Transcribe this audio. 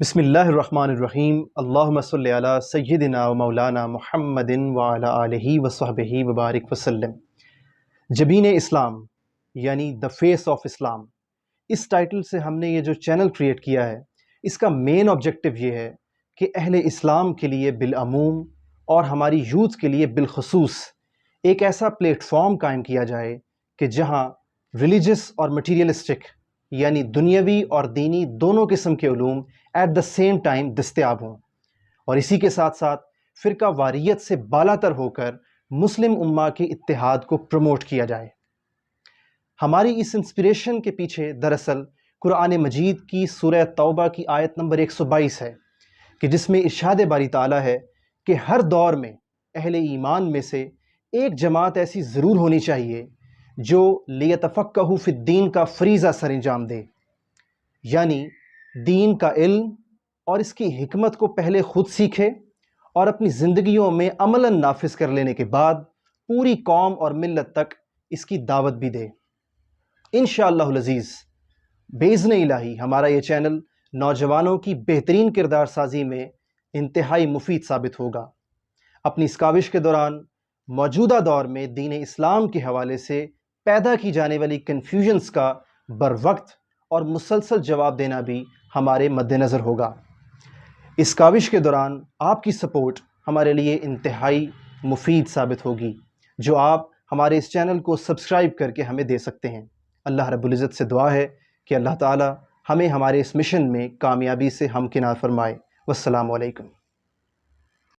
بسم اللہ الرحمن الرحیم اللہم صلی علی سیدنا و مولانا محمد وعلی آلہ وصحبہ وبارک وسلم۔ جبین اسلام یعنی دا فیس آف اسلام، اس ٹائٹل سے ہم نے یہ جو چینل کریٹ کیا ہے، اس کا مین آبجیکٹو یہ ہے کہ اہل اسلام کے لیے بالعموم اور ہماری یوتھ کے لیے بالخصوص ایک ایسا پلیٹ فارم قائم کیا جائے کہ جہاں ریلیجس اور مٹیریلسٹک یعنی دنیاوی اور دینی دونوں قسم کے علوم ایٹ دا سیم ٹائم دستیاب ہوں، اور اسی کے ساتھ ساتھ فرقہ واریت سے بالاتر ہو کر مسلم امہ کے اتحاد کو پروموٹ کیا جائے۔ ہماری اس انسپریشن کے پیچھے دراصل قرآن مجید کی سورہ توبہ کی آیت نمبر 122 ہے کہ جس میں ارشاد باری تعالیٰ ہے کہ ہر دور میں اہل ایمان میں سے ایک جماعت ایسی ضرور ہونی چاہیے جو لیتفقہوا فی الدین کا فریضہ سر انجام دے، یعنی دین کا علم اور اس کی حکمت کو پہلے خود سیکھے اور اپنی زندگیوں میں عملاً نافذ کر لینے کے بعد پوری قوم اور ملت تک اس کی دعوت بھی دے۔ انشاءاللہ العزیز باذن الہی ہمارا یہ چینل نوجوانوں کی بہترین کردار سازی میں انتہائی مفید ثابت ہوگا۔ اپنی اس کاوش کے دوران موجودہ دور میں دین اسلام کے حوالے سے پیدا کی جانے والی کنفیوژنز کا بروقت اور مسلسل جواب دینا بھی ہمارے مد نظر ہوگا۔ اس کاوش کے دوران آپ کی سپورٹ ہمارے لیے انتہائی مفید ثابت ہوگی، جو آپ ہمارے اس چینل کو سبسکرائب کر کے ہمیں دے سکتے ہیں۔ اللہ رب العزت سے دعا ہے کہ اللہ تعالی ہمیں ہمارے اس مشن میں کامیابی سے ہمکنار فرمائے۔ والسلام علیکم۔